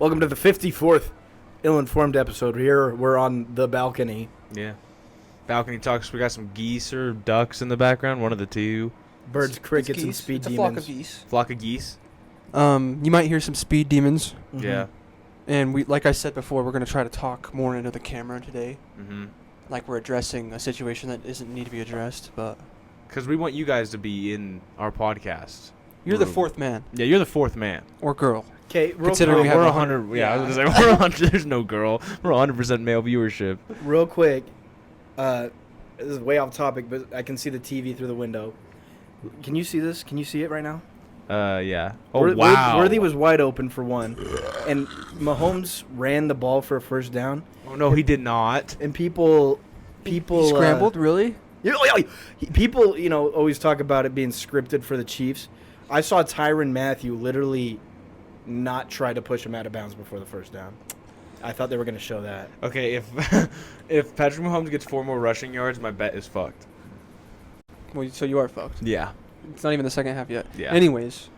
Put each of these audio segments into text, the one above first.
Welcome to the 54th ill-informed episode. Here we're on the balcony. Yeah. Balcony talks. We got some geese or ducks in the background. One of the two. Birds, crickets, and speed it's demons. a flock of geese. Flock of geese. You might hear some speed demons. Mhm. Yeah. And we, like I said before, we're going to try to talk more into the camera today. Mm-hmm. Like we're addressing a situation that doesn't need to be addressed, but... Because we want you guys to be in our podcast. You're the fourth man. Yeah, you're the fourth man. Or girl. Okay, Considering we have we're 100. Yeah, I was gonna say we're 100. There's no girl. We're 100% male viewership. real quick. This is way off topic, but I can see the TV through the window. Can you see this? Can you see it right now? Yeah. Oh wow. Worthy was wide open for one, and Mahomes ran the ball for a first down. Oh no, he did not. And people He scrambled, really? People, always talk about it being scripted for the Chiefs. I saw Tyrann Mathieu literally not try to push him out of bounds before the first down. I thought they were going to show that. Okay, if Patrick Mahomes gets 4 more rushing yards, my bet is fucked. Well, so you are fucked. Yeah. It's not even the second half yet. Yeah. Anyways,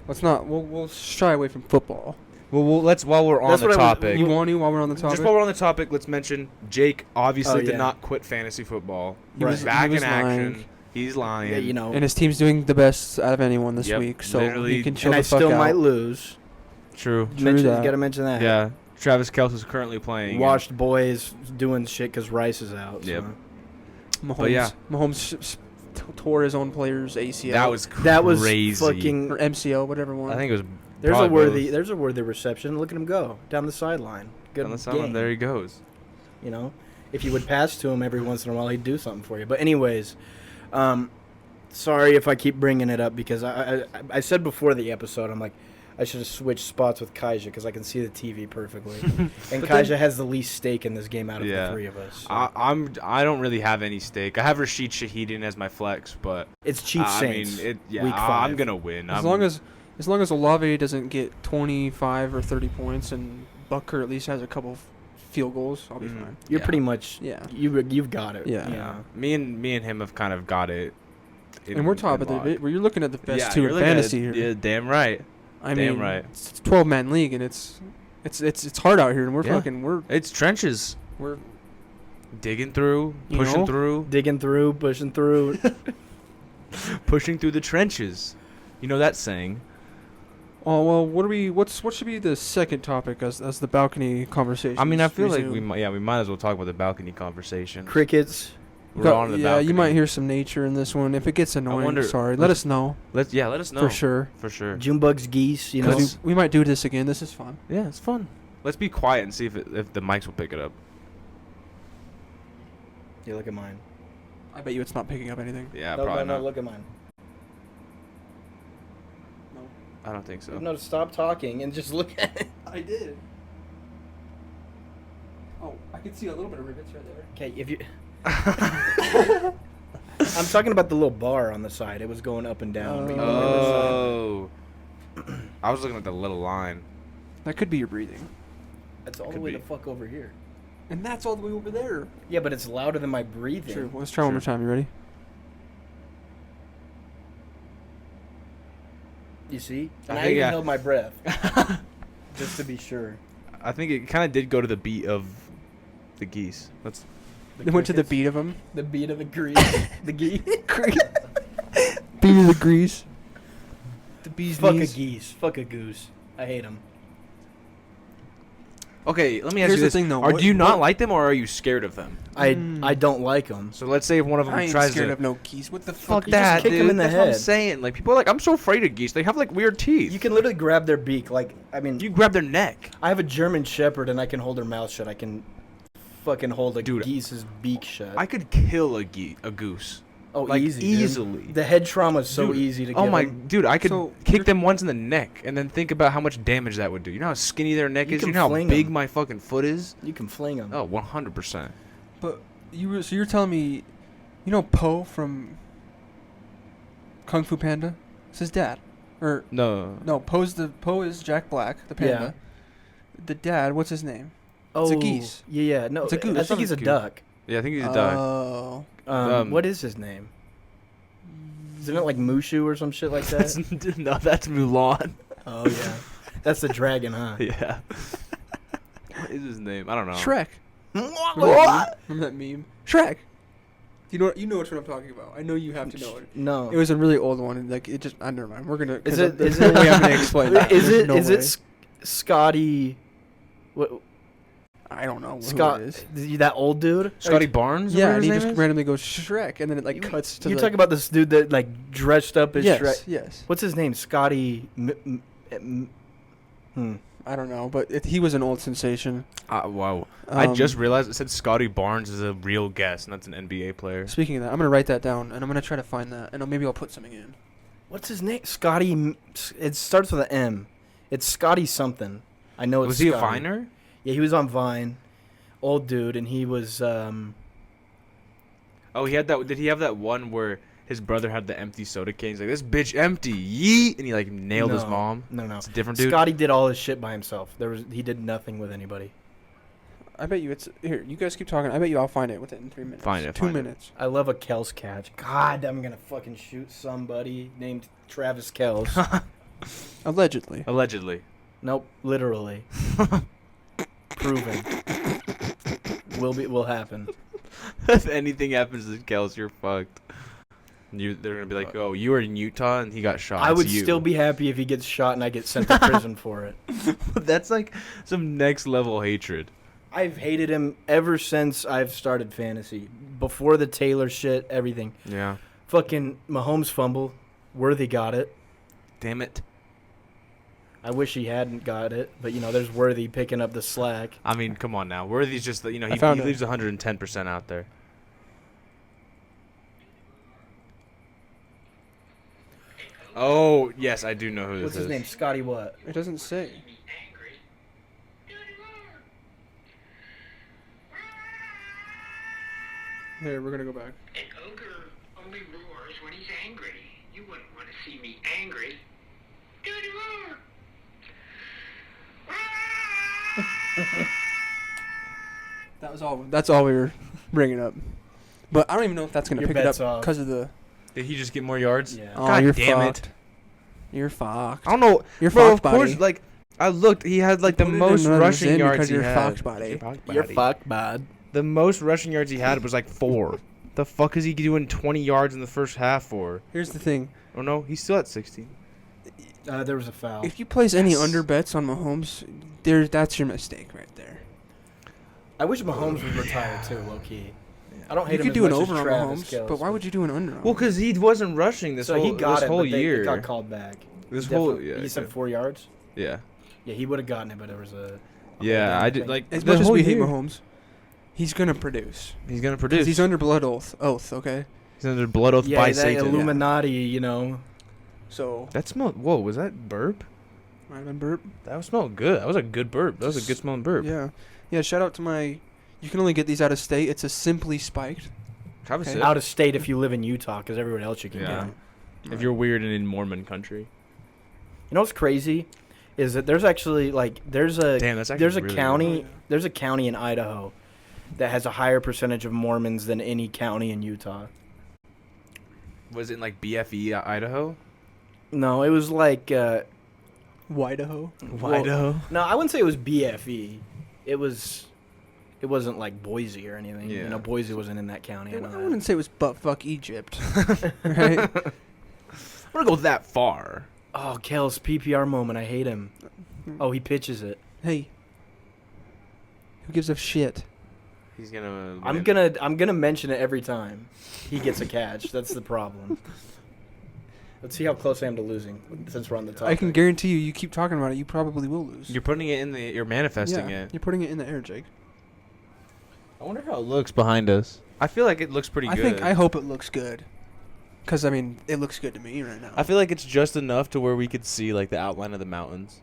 let's not... We'll shy away from football. Well, let's while we're on That's the what I was- topic. You want to while we're on the topic? Just while we're on the topic, let's mention Jake obviously Oh, did yeah. not quit fantasy football. He was back he was in action. lying. He's lying. Yeah, And his team's doing the best out of anyone this Yep, week, so literally. he can chill and I the fuck still out. might lose. True. True that. Got to mention that. Yeah. Travis Kelce's currently playing. Washed boys doing shit because Rice is out. Yep. So. Mahomes, But yeah. Mahomes tore his own player's ACL. That was That was fucking. or MCL, whatever one. I think it was. There's a probably both. There's a worthy reception. Look at him go down the sideline. Good On the sideline, game. there he goes. If you would pass to him every once in a while, he'd do something for you. But anyways, sorry if I keep bringing it up because I said before the episode, I'm like, I should have switched spots with Kaija because I can see the TV perfectly. And Kaija has the least stake in this game out of the three of us. So. I don't really have any stake. I have Rashid Shaheed as my flex, but It's Chiefs Saints. week Week 5. I'm gonna win. As long as Olave doesn't get 25 or 30 points and Bucker at least has a couple field goals, I'll be fine. You're yeah. pretty much you've got it. Yeah. Yeah. Me and him have kind of got it. And we're top of the where you're looking at the best two in looking fantasy at, here. Yeah, damn right. I damn mean, right. It's a 12-man league and it's hard out here and we're It's trenches. we're Digging through, You pushing know? through, Digging through, pushing through. pushing through the trenches. You know that saying. Oh well, what should be the second topic as the balcony conversation? I mean, I feel like we might as well talk about the balcony conversation. Crickets. We're on the balcony. You might hear some nature in this one. If it gets annoying, wonder- sorry. Let us know. Let us know For sure. For sure. Junebugs, geese, 'Cause we might do this again. This is fun. Yeah, it's fun. Let's be quiet and see if the mics will pick it up. You look at mine. I bet you it's not picking up anything. Yeah, No, probably not. look at mine. No. I don't think so. No, stop talking and just look at it. I did. Oh, I can see a little bit of rivets right there. Okay, if you... I'm talking about the little bar on the side. It was going up and down. but you look at the side. Oh. I was looking at the little line. That could be your breathing. That's all the Could way be. the fuck over here. And that's all the way over there. Yeah, but it's louder than my breathing. True. Let's try one more time. You ready? You see? I And I think even I- held my breath. Just to be sure. I think it kind of did go to the beat of the geese. Let's. They went to the crickets. beat of them. The beat of the grease. The geese. Beat of the grease. The bee's Fuck knees. a geese. Fuck a goose. I hate them. Okay, let me ask Here's you the this: thing, though. Do you not What- like them, or are you scared of them? I don't like them. So let's say if one of them I ain't tries scared to. of no geese. What the Fuck fuck? that, kick 'em dude. in the That's what I'm head. saying. Like people are like, I'm so afraid of geese. They have like weird teeth. You can literally grab their beak. You grab their neck. I have a German Shepherd and I can hold her mouth shut. I can fucking hold a Dude, geese's beak shut. I could kill a goose. Oh, like, easy, dude. easily. The head trauma is so Dude, easy to get. Oh my, 'em. dude! I could So, kick them once in the neck, and then think about how much damage that would do. You know how skinny their neck You is. can You know how fling big 'em. my fucking foot is. You can fling them. Oh, 100%. But so you're telling me, you know Po from Kung Fu Panda? It's his dad. Or No. Po is Jack Black, the panda. The dad, what's his name? Oh, a geese. Yeah. No, It's a goose. I It's think not he's a a goose. duck. Yeah, I think he's a duck. Oh. What is his name? Isn't it like Mushu or some shit like that? No, that's Mulan. Oh yeah. That's the dragon, huh? Yeah. What is his name? I don't know. Shrek. What? Remember that meme? Shrek. You know what I'm talking about. I know you have to know it. No. It was a really old one. And like it just. Never mind. We're gonna. Is it? There's no way I'm gonna explain that. Is There's it? no Is way. it Scotty? What? I don't know Scott? who it is. That old dude? Scotty Barnes? Yeah, Or and he his just name is? randomly goes Shrek, and then it like cuts to. You the, talk about this dude that like dressed up as yes, Shrek. yes. What's his name? Scotty. I don't know, but he was an old sensation. Wow. I just Um, realized it said Scotty Barnes is a real guess, and that's an NBA player. Speaking of that, I'm gonna write that down, and I'm gonna try to find that, and maybe I'll put something in. What's his name? Scotty. It starts with an M. It's Scotty something. I know it's. Was he a Scotty. Viner? Yeah, he was on Vine. Old dude, and he was. Oh, he had that. Did he have that one where his brother had the empty soda can? He's like, "This bitch empty, yeet," and he like nailed his No. mom. No. It's a different dude. Scotty did all his shit by himself. He did nothing with anybody. I bet you it's here. You guys keep talking. I bet you I'll find it within 3 minutes. Find it, 2 find it. minutes. I love a Kels catch. God, I'm gonna fucking shoot somebody named Travis Kels. Allegedly. Allegedly. Nope, literally. Proven. Will happen. If anything happens to Kels, you're fucked. They're gonna be like, "Oh, you were in Utah and he got shot." I It's would you." still be happy if he gets shot and I get sent to prison for it. That's like some next level hatred. I've hated him ever since I've started fantasy. Before the Taylor shit, everything. Yeah. Fucking Mahomes fumble. Worthy got it. Damn it. I wish he hadn't got it, but there's Worthy picking up the slack. I mean, come on now. Worthy's just he found it. leaves 110% out there. Oh, yes, I do know who this What's is. his name? Scotty what? It doesn't say. Here, we're gonna go back. An ogre only roars when he's angry. You wouldn't want to see me angry. Dirty roar! That's all we were bringing up. But I don't even know if that's gonna Your pick it bet's up off. because of the. Did he just get more yards? Yeah. Oh, God you're damn fucked. it. You're fucked. I don't know. You're Bro, fucked, of course, buddy. like, I looked. He had, like, the Put it in most another rushing zin yards because he you're had. fucked, buddy. You're fucked, bud. The most rushing yards he had was, like, 4. The fuck is he doing 20 yards in the first half for? Here's the thing: Oh, no, he's still at 16. There was a foul. if you place any Yes. under bets on Mahomes, that's your mistake right there. I wish Mahomes would retire too, low key. I don't hate You him could as do an much as over on Travis Mahomes, Kills, but why would you do an under? on Well, him? because he wasn't rushing this So whole, he got this it, whole but year. it got called back. This He whole, definitely- yeah. You said 4 yards? Yeah. Yeah, he would have gotten it, but there was a. Yeah, I did, like, as the much as whole we hate year. Mahomes, he's gonna produce. He's going to 'Cause produce. he's under blood oath. Okay. He's under blood oath Yeah, by that Satan. Illuminati, So That smelled. Whoa, was that burp? might have been burp. That smelled good. That was a good burp. That was a good smelling burp. Yeah. Shout out to my. You can only get these out of state. It's a Simply Spiked. Have a Okay. sip. Out of state if you live in Utah, because everywhere else you can Yeah. get 'em. If you're weird and in Mormon country. You know what's crazy? Is that there's actually, there's a Damn, that's actually there's a really county good. Oh, yeah. there's a county in Idaho that has a higher percentage of Mormons than any county in Utah. Was it in, like, BFE, Idaho? No, it was like Widaho. Idaho? no, I wouldn't say it was BFE. It wasn't like Boise or anything. Yeah. Boise wasn't in that county. I I know that. wouldn't say it was buttfuck Egypt. Right? I'm going to go that far. Oh, Kels PPR moment. I hate him. Oh, he pitches it. Hey. Who gives a shit? He's going to... I'm gonna mention it every time he gets a catch. That's the problem. Let's see how close I am to losing since we're on the topic. I can guarantee you keep talking about it, you probably will lose. You're putting it in the... You're manifesting yeah, it. You're putting it in the air, Jake. I wonder how it looks behind us. I feel like it looks pretty good. I hope it looks good. Because, I mean, it looks good to me right now. I feel like it's just enough to where we could see, like, the outline of the mountains.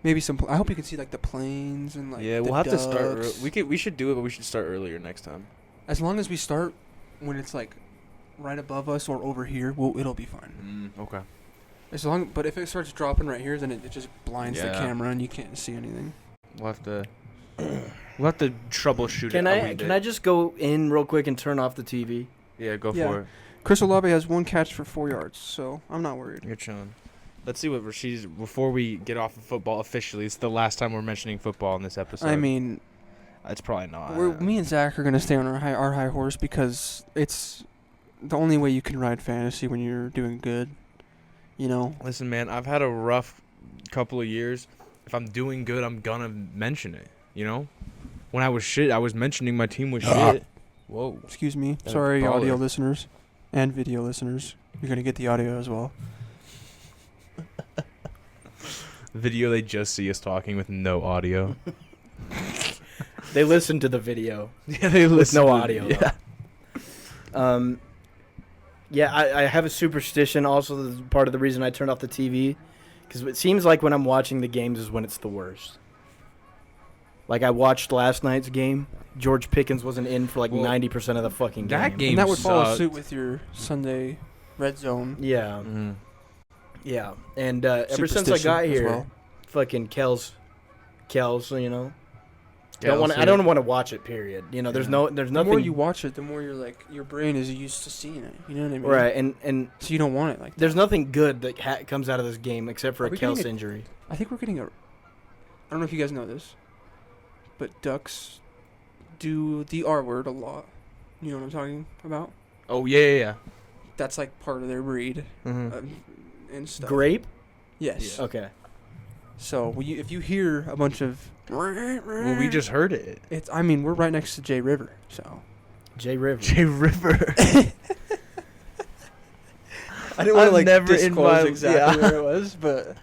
Maybe I hope you can see, like, the plains and, like, Yeah, the we'll have to start... ducks. We should do it, but we should start earlier next time. As long as we start when it's, like, right above us or over here, it'll be fine. Okay. But if it starts dropping right here, then it just blinds the Yeah. camera and you can't see anything. We'll have to... We'll have to troubleshoot Can it a I wee can bit. I just go in real quick and turn off the TV? Yeah, go Yeah. for it. Chris Olave has 1 catch for 4 yards, so I'm not worried. You're chilling. Let's see what Rashid's before we get off of football officially. It's the last time we're mentioning football in this episode. I mean, it's probably not. me and Zach are gonna stay on our high horse because it's the only way you can ride fantasy when you're doing good. You know. Listen, man, I've had a rough couple of years. If I'm doing good, I'm gonna mention it. You know, when I was shit, I was mentioning my team was shit. Whoa. Excuse me. That's Sorry, baller. audio listeners and video listeners. You're gonna get the audio as well. Video, they just see us talking with no audio. They listen to the video. Yeah, they with listen no to- audio. Yeah. Yeah, I have a superstition. Also, this is part of the reason I turned off the TV, because it seems like when I'm watching the games is when it's the worst. Like I watched last night's game. George Pickens wasn't in for like Well, 90% of the fucking game. that game And that would follow sucked. suit with your Sunday red zone. Yeah, Mhm. yeah. And ever since I superstition got as here, well. fucking Kels, you know. I Kelsey. don't want to watch it. Period. You know, there's The nothing. more you watch it, the more you're like your brain is used to seeing it. You know what I mean? Right, and So you don't want it like that. there's nothing good that comes out of this game except for Are a we getting Kels a- injury. I think we're getting a. I don't know if you guys know this, but ducks do the R word a lot. You know what I'm talking about? Oh yeah. That's like part of their breed Mm-hmm. and stuff. Grape. Yes. Okay. So if you hear a bunch of, Well, we just heard it. it's. I mean, we're right next to Jay River, so. J River. Jay River. I didn't want I've to like never in disclose my- exactly yeah. where it was, but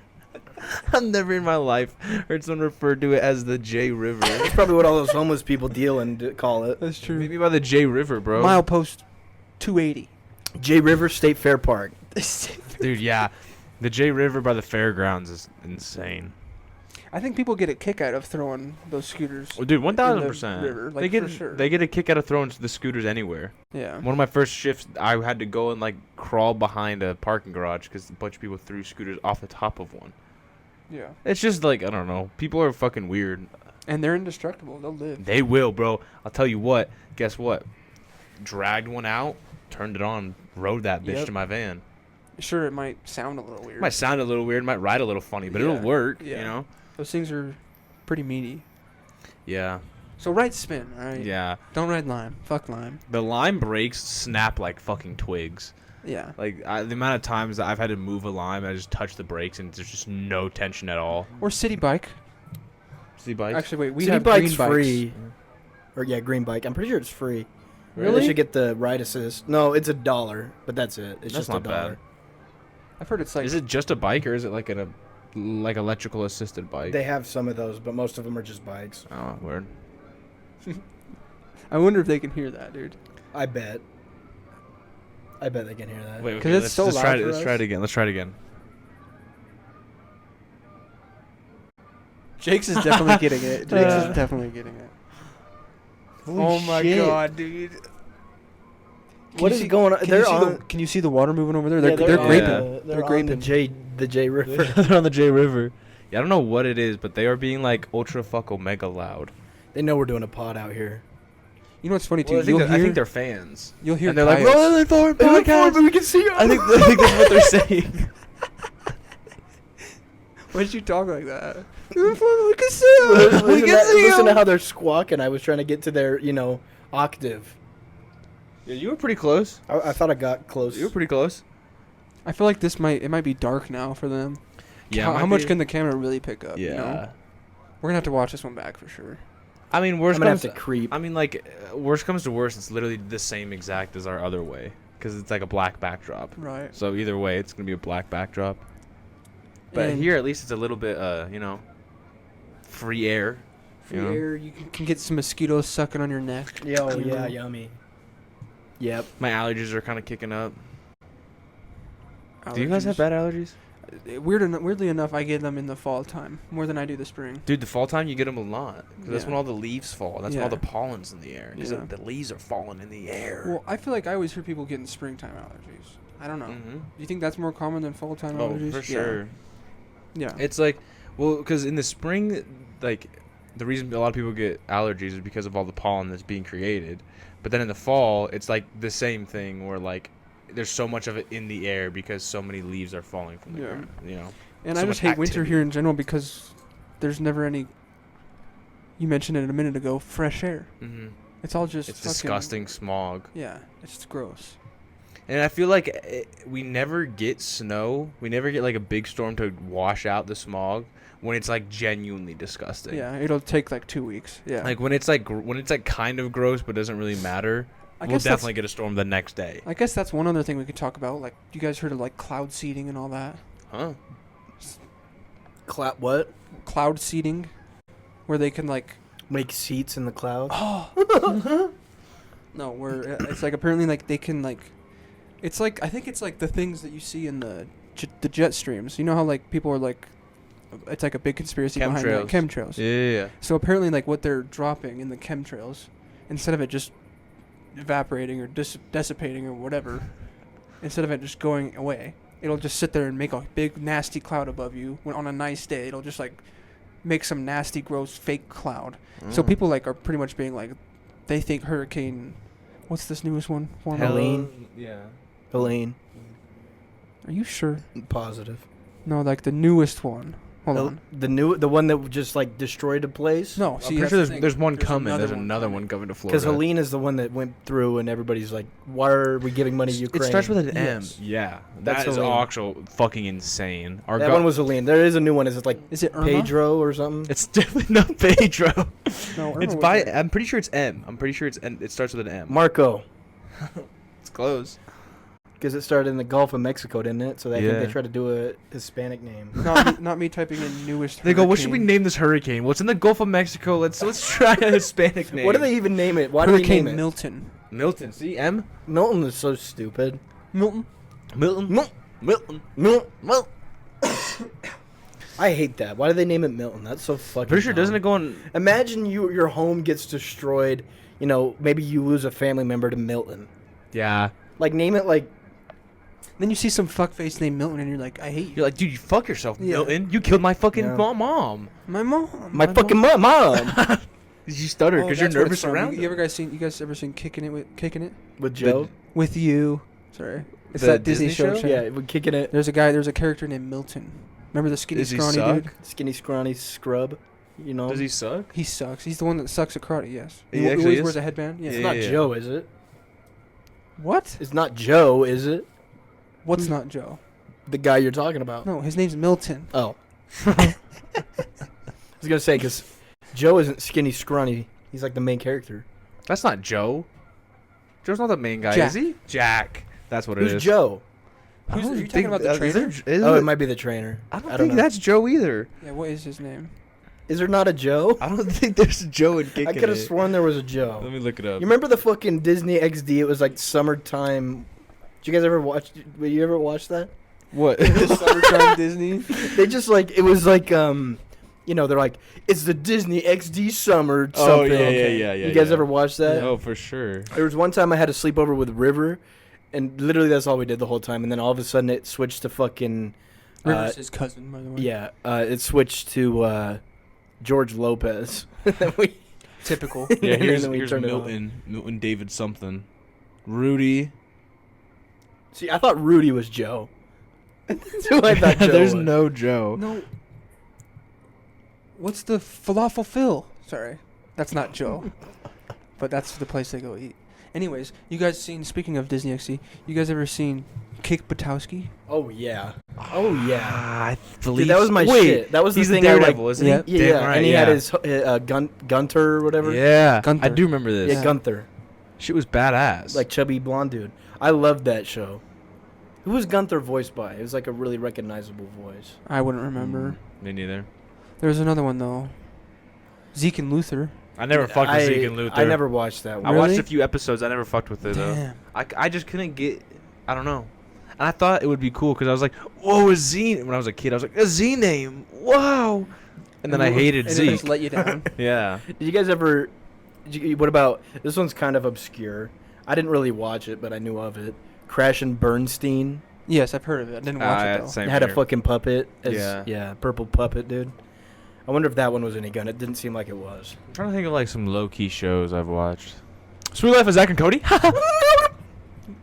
I've never in my life heard someone refer to it as the Jay River. That's probably what all those homeless people deal and call it. that's true. Maybe by the Jay River, bro. Milepost 280. J River State Fair Park. Dude, yeah. The Jay River by the fairgrounds is insane. I think people get a kick out of throwing those scooters. Well, dude, in the 1000%. river, They like, get for sure. they get a kick out of throwing the scooters anywhere. Yeah. One of my first shifts, I had to go and like crawl behind a parking garage because a bunch of people threw scooters off the top of one. Yeah. It's just like I don't know. People are fucking weird. And they're indestructible. They'll live. They will, bro. I'll tell you what. Guess what? Dragged one out, turned it on, rode that bitch Yep. to my van. Sure, it might sound a little weird. Might sound a little weird, might ride a little funny, but Yeah, it'll work. yeah. You know? Those things are pretty meaty. Yeah. So ride spin, all right? Yeah. Don't ride lime. Fuck lime. The lime brakes snap like fucking twigs. Yeah. Like the amount of times that I've had to move a lime, I just touch the brakes and there's just no tension at all. Or city bike. See bikes? Actually, wait. We City have Bike's green bikes. free. Or yeah, green bike. I'm pretty sure it's free. Really? They should get the ride assist. No, it's $1, but that's it. It's That's just not $1. bad. I've heard it's like. Is it just a bike or is it like like electrical assisted bike? They have some of those, but most of them are just bikes. Oh, word. I wonder if they can hear that, dude. I bet. I bet they can hear that. Wait, 'Cause okay, it's let's, so let's loud try it. for Let's try us. it again. Let's try it again. Jake's is definitely getting it. Jake's is definitely getting it. Oh my shit. god, dude. What is going on? Can They're you see on. can you see the water moving over there? Yeah, They're on graping. the- They're They're on graping. the J River. They're on the Jay River. Yeah, I don't know what it is, but they are being like ultra fuck omega loud. They know we're doing a pod out here. You know what's funny too? Well, You'll I hear. think they're fans. You'll hear. And they're like, coyotes. roll in for podcast. we can see I think that's what they're saying. Why did you talk like that? We can see Listen, We can see listen to 'em. how they're squawking. I was trying to get to their, octave. Yeah, you were pretty close. I thought I got close. You were pretty close. I feel like it might be dark now for them. Yeah. How much can the camera really pick up? Yeah. You know? We're gonna have to watch this one back for sure. I mean, I'm worst gonna comes have to creep. I mean, like, worst comes to worst, it's literally the same exact as our other way, because it's like a black backdrop. Right. So either way, it's gonna be a black backdrop. But And here, at least, it's a little bit, free air. free you know? air, you can get some mosquitoes sucking on your neck. Yo, you yeah, know? yummy. Yep. My allergies are kind of kicking up. Do you guys have bad allergies? Weirdly enough, I get them in the fall time more than I do the spring. Dude, the fall time you get them a lot. 'Cause that's Yeah. when all the leaves fall. That's when all Yeah. the pollen's in the air. Because Yeah. the leaves are falling in the air. Well, I feel like I always hear people getting springtime allergies. I don't know. Mhm. Do you think that's more common than fall time Oh, allergies? for sure. Yeah. It's like, well, because in the spring, like, the reason a lot of people get allergies is because of all the pollen that's being created. But then in the fall, it's like the same thing where, like, there's so much of it in the air because so many leaves are falling from the Yeah. ground. You know. And So I just much hate winter activity. here in general because there's never any. You mentioned it a minute ago. Fresh air. Mm-hmm. It's all just. It's fucking- disgusting smog. Yeah, it's just gross. And I feel like we never get snow. We never get like a big storm to wash out the smog when it's like genuinely disgusting. Yeah, it'll take like 2 weeks. Yeah. Like when it's like kind of gross but doesn't really matter. I We'll guess that's- definitely get a storm the next day. I guess that's one other thing we could talk about. Like, you guys heard of like cloud seeding and all that? Huh? What? Cloud seeding, where they can like. Make seats in the clouds? No, where it's like apparently like they can like. It's like I think it's like the things that you see in the jet streams. You know how like people are like. It's like a big conspiracy behind like chemtrails. Yeah. So apparently, like what they're dropping in the chemtrails, instead of it just evaporating or dissipating or whatever, instead of it just going away, it'll just sit there and make a big nasty cloud above you. When on a nice day, it'll just like make some nasty, gross, fake cloud. So people like are pretty much being like, they think hurricane. What's this newest one? Helene. Yeah. Helene. Are you sure? Positive. No, like the newest one. Hold on. The one that just like destroyed a place? No, I'm see, pretty that's sure the there's, thing. there's one coming. There's another coming. one coming to Florida. Because Helene is the one that went through and everybody's like, why are we giving money to Ukraine? It starts with an M. Yes. Yeah. That's That is Helene. actual fucking insane. Our That one was Helene. There is a new one. Is it like Is it Irma? Pedro or something? It's definitely not Pedro. No, Irma It's was by. there. I'm pretty sure it's M. I'm pretty sure it's N. It starts with an M. Marco. It's close. Because it started in the Gulf of Mexico, didn't it? So I think Yeah. they tried to do a Hispanic name. Not me typing in newest. They go, what should we hurricane. name this hurricane? Well, it's in the Gulf of Mexico. Let's try a Hispanic name. What do they even name it? Why do they Hurricane name it? Milton. Milton. See, M. Milton is so stupid. Milton. Milton. Milton. Milton. I hate that. Why do they name it Milton? That's so fucking Pretty sure dumb. doesn't it go on? Imagine your home gets destroyed. You know, maybe you lose a family member to Milton. Yeah. Like, name it like... Then you see some fuckface named Milton, and you're like, I hate you. You're like, dude, you fuck yourself, Yeah. Milton. You killed my fucking Yeah. mom. My mom. My fucking mom. You stuttered because you're that's what nervous it's from. around. You guys ever seen Kicking It With Joe? with you? Sorry, it's The that Disney, Disney show? Yeah, we're kicking it. There's a character named Milton. Remember the skinny, Does he scrawny suck? dude? Skinny, scrawny scrub. You know? Does he suck? He sucks. He's the one that sucks at karate. Yes. He He actually always is? wears a headband. Yeah. It's Yeah, not yeah. Joe, is it? What? It's not Joe, is it? What's not Joe? The guy you're talking about. No, his name's Milton. Oh. I was going to say, because Joe isn't skinny, scrawny. He's like the main character. That's not Joe. Joe's not the main guy, Jack. is he? Jack. That's what it is. Who's Joe? I Who's- don't are you think- talking about the is there- trainer? is Oh, it- it might be the trainer. I don't don't think know. that's Joe either. Yeah. What is his name? Is there not a Joe? I don't think there's a Joe in Kicking I could have It. sworn there was a Joe. Let me look it up. You remember the fucking Disney XD? It was like summertime. Did you guys ever watch? Did you ever watch that? What? The summertime Disney. They just like it was like you know, they're like it's the Disney XD summer. Something. Oh, yeah. You guys ever watch that? Oh, for sure. There was one time I had a sleepover with River, and literally that's all we did the whole time. And then all of a sudden it switched to fucking. River's his cousin, by the way. Yeah, it switched to George Lopez. we, Typical. Yeah, and here's then we turned it on. Milton David something. Rudy. See, I thought Rudy was Joe. That's who I thought Joe There's was. no Joe. No. What's the falafel Phil? Sorry, that's not Joe. But that's the place they go eat. Anyways, you guys seen? Speaking of Disney XD, you guys ever seen Kick Butowski? Oh yeah. Oh yeah. I believe. Dude, that was my Wait, shit. That was the he's thing the I like. Daredevil, isn't Yeah. he? Yeah, Damn right, and he yeah. had his Gunter or whatever. Yeah, Gunther. I do remember this. Yeah, Yeah. Gunther, Shit was badass. like chubby blonde dude. I loved that show. Who was Gunther voiced by? It was like a really recognizable voice. I wouldn't remember. Me neither. There was another one though. Zeke and Luther. I never fucked with Zeke and Luther. I never watched that I one. Really? watched a few episodes. I never fucked with it though. Damn. I just couldn't get. I don't know. And I thought it would be cool because I was like, "Whoa, a Z!" When I was a kid, I was like, "A Z name, wow!" And then I hated and it Zeke. just let you down. Yeah. Did you guys ever? What about this one's kind of obscure. I didn't really watch it, but I knew of it. Crash and Bernstein. Yes, I've heard of it. I didn't watch it though. Same It had a here. fucking puppet. Yeah. Purple puppet, dude. I wonder if that one was any good. It didn't seem like it was. I'm trying to think of like some low key shows I've watched. Sweet Life of Zach and Cody.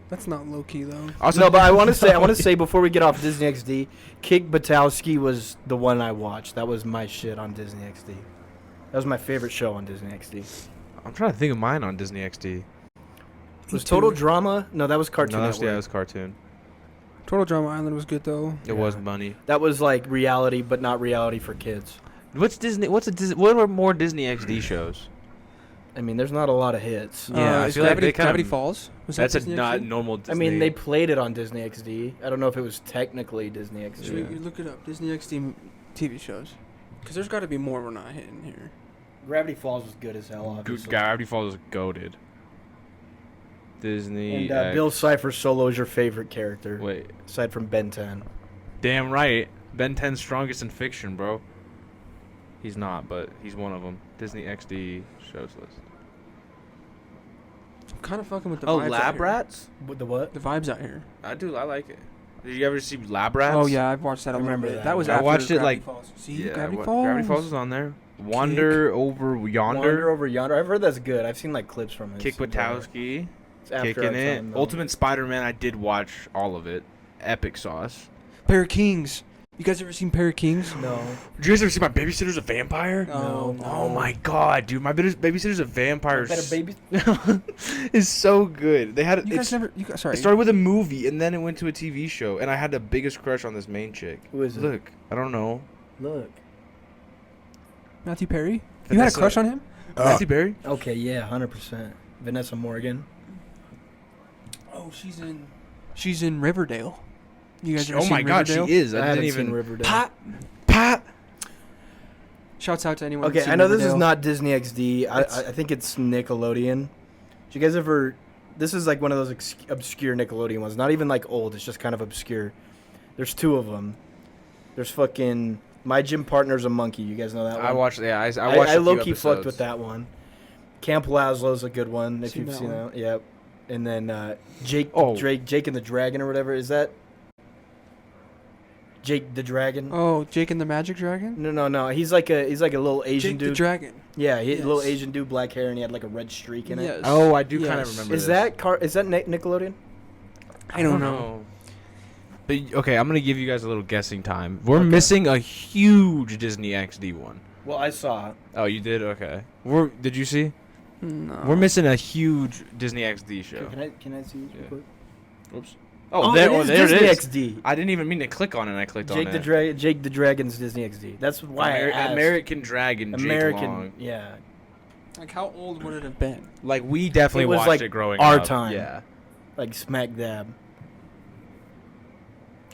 That's not low key though. Also, No, but I want to say before we get off Disney XD, Kick Buttowski was the one I watched. That was my shit on Disney XD. That was my favorite show on Disney XD. I'm trying to think of mine on Disney XD. Was Total Drama? No, that was Cartoon No, Network. that was cartoon. Total Drama Island was good though. It was money. That was like reality, but not reality for kids. What are more Disney XD shows? I mean, there's not a lot of hits. Yeah, I is feel like Gravity, they kinda- Gravity Falls. Was That's that a Disney not XD? normal I Disney. mean, they played it on Disney XD. I don't know if it was technically Disney XD. Should we look it up? Disney XD TV shows. Because there's got to be more we're not hitting here. Gravity Falls was good as hell, obviously. Gravity Falls is goated. Disney. And Bill Cipher Solo is your favorite character, Wait, aside from Ben 10. damn right. Ben 10's strongest in fiction, bro. He's not, but he's one of them. Disney XD shows list. I'm kind of fucking with the Oh, vibes out Lab here. Rats? What the what? The vibes out here. I like it. Did you ever see Lab Rats? Oh yeah, I've watched that a little remember bit. that. That was I after watched it, Gravity like- Falls. See, Yeah, Gravity Falls. Gravity Falls is on there. Wander over yonder. Wander Over Yonder. I've heard that's good. I've seen like clips from it. Kick It's better. Wachowski. It's after Kicking our it. time, though. Ultimate Spider-Man. I did watch all of it. Epic sauce. Pair of Kings. You guys ever seen Pair of Kings? No. Did you guys ever see My Babysitter's a Vampire? No. Oh my god, dude! My Babysitter's a Vampire. Better baby. is so good. They had You guys never. You guys, sorry. It started with a movie and then it went to a TV show, and I had the biggest crush on this main chick. Who is it? Look, I don't know. Look. Matthew Perry. You had a Vanessa- crush on him? Matthew Berry. Okay, yeah, 100%. Vanessa Morgan. Oh, she's in Riverdale. You guys ever Oh seen my god, she Riverdale? is. I I haven't didn't seen even. Riverdale. Pat. Shouts out to anyone. Okay, who's seen I know this is Riverdale. not Disney XD. I think it's Nickelodeon. Did you guys ever... This is like one of those obscure Nickelodeon ones. Not even like old. It's just kind of obscure. There's two of them. There's fucking... My Gym Partner's a Monkey. You guys know that one? I watched. Yeah, I watched. I a few low-key episodes. fucked with that one. Camp Lazlo's a good one, if Seen you've that seen one. that. Yep. And then Jake and the Dragon or whatever. Is that... Jake the Dragon? Oh, Jake and the Magic Dragon. No. He's like a little Asian Jake dude. the Dragon. Yeah, he had a little Yes. Asian dude, black hair, and he had like a red streak in it. Yes. Oh, I do kind of Yes. remember. Is this. that Nickelodeon? I don't know. But okay, I'm gonna give you guys a little guessing time. We're Okay. missing a huge Disney XD one. Well, I saw it. Oh, you did? Okay. Did you see? No. We're missing a huge Disney XD show. Can I see this Yeah. real quick? Oops. There there Disney it is. XD. I didn't even mean to click on it. I clicked on it. Jake the Dragon's Disney XD. That's why I asked. American Dragon. Jake American. Long. Yeah. Like, how old would it have been? Like we definitely It was watched like it growing our up. time. Yeah. Like smack dab.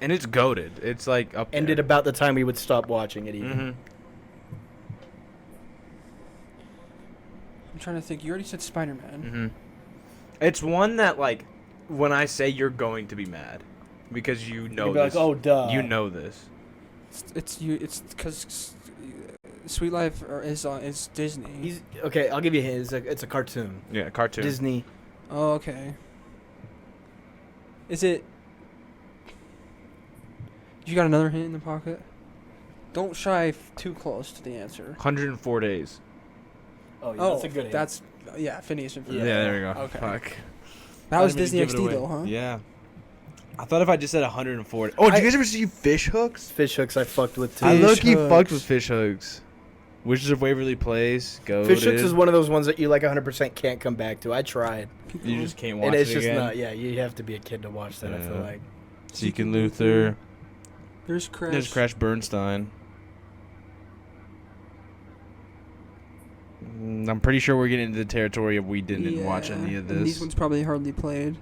And it's goated. It's like up. Ended about the time we would stop watching it even. Mm-hmm. I'm trying to think. You already said Spider-Man. Mm-hmm. It's one that like when I say you're going to be mad because you know You'd be this. like, oh, duh. You know this. It's because Sweet Life is Disney. He's okay. I'll give you his. It's a cartoon. Yeah, cartoon. Disney. Oh, okay. Is it? You got another hint in the pocket? Don't shy too close to the answer. 104 days. Oh, yeah, that's a good. That's Phineas and Ferb. Yeah. Yeah, there we go. Okay. Fuck. That was I didn't Disney mean to give XD it though, away. huh? Yeah. I thought if I just said 140. Oh, did you guys ever see Fish Hooks? Fish hooks. I fucked with too. I Fish low-key Hooks. fucked with Fish Hooks. Wizards of Waverly Place. Go. Fish hooks is one of those ones that you like 100% can't come back to. I tried, You just can't watch and it's it just again. not. Yeah, you have to be a kid to watch that. I feel Yeah. like. Seeking Luther. There's Crash. There's Crash Bernstein. I'm pretty sure we're getting into the territory of we didn't watch any of And these this. ones probably hardly played.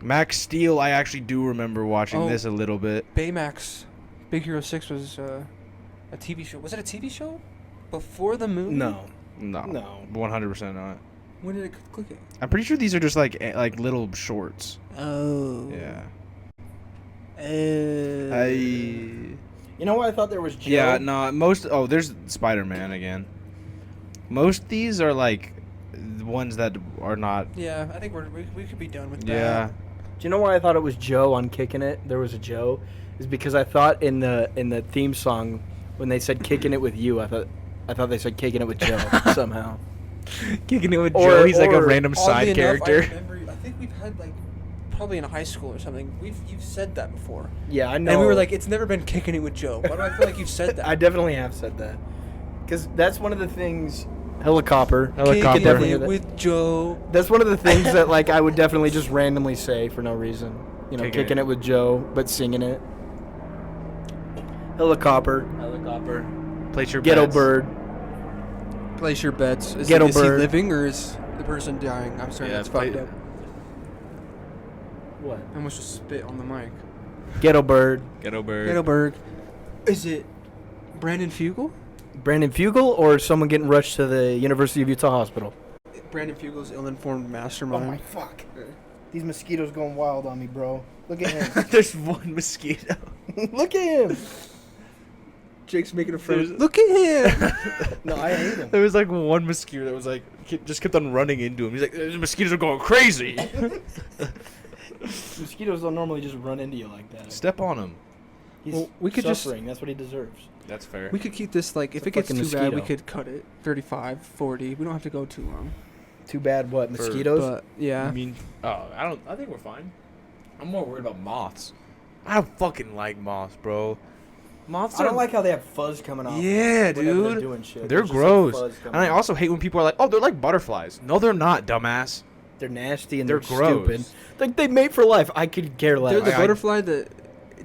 Max Steel, I actually do remember watching Oh. this a little bit. Baymax, Big Hero 6 was a TV show. Was it a TV show? Before the movie? No. No. No. 100% not. When did it click it? I'm pretty sure these are just like little shorts. Oh. Yeah. You know what I thought there was Joe? Yeah, no, there's Spider-Man again. Most of these are like the ones that are not. Yeah, I think we could be done with that. Yeah. Do you know why I thought it was Joe on Kicking It? There was a Joe, is because I thought in the theme song when they said "Kicking It with You," I thought they said "Kicking It with Joe" somehow. Kicking it with Or- Joe, he's like a or- random Oddly side enough, character. I think we've had like probably in high school or something. You've said that before. Yeah, I know. And we were like, it's never been kicking it with Joe. Why do I feel like you've said that? I definitely have said that. Because that's one of the things. Helicopter. Helicopter. Kicking it with Joe. That's one of the things that like I would definitely just randomly say for no reason. You know, Kicking kicking it with Joe, but singing it. Helicopter. Place your Ghetto bets. bird. Place your bets. Is Ghetto he bird. living or is the person dying? I'm sorry, Yeah, that's play- fucked up. What? I almost just spit on the mic. Ghetto bird. Ghetto bird. Ghettoberg. Is it Brandon Fugel? Brandon Fugel or someone getting rushed to the University of Utah Hospital? Brandon Fugel's ill-informed mastermind. fuck. These mosquitoes going wild on me, bro. Look at him. There's one mosquito. Look at him. Jake's making a There's- friend. Look at him. No, I hate him. There was like one mosquito that was like just kept on running into him. He's like, the mosquitoes are going crazy. Mosquitoes don't normally just run into you like that. Step on him. He's Well, we could just- suffering. That's what he deserves. That's fair. We could keep this like if It's a it gets too fucking bad, we mosquito. could cut it 35, 40. We don't have to go too long. Too bad. What For- mosquitoes? But yeah, I mean, I think we're fine. I'm more worried about moths. I don't fucking like moths, bro. Moths I are don't like how they have fuzz coming off. Yeah, whenever They're dude. doing shit. They're There's just, like, gross. fuzz coming And I off. also hate when people are like, "Oh, they're like butterflies." No, they're not, dumbass. They're nasty and They're they're gross. stupid. Like they mate for life. I could care less. they're the I- butterfly that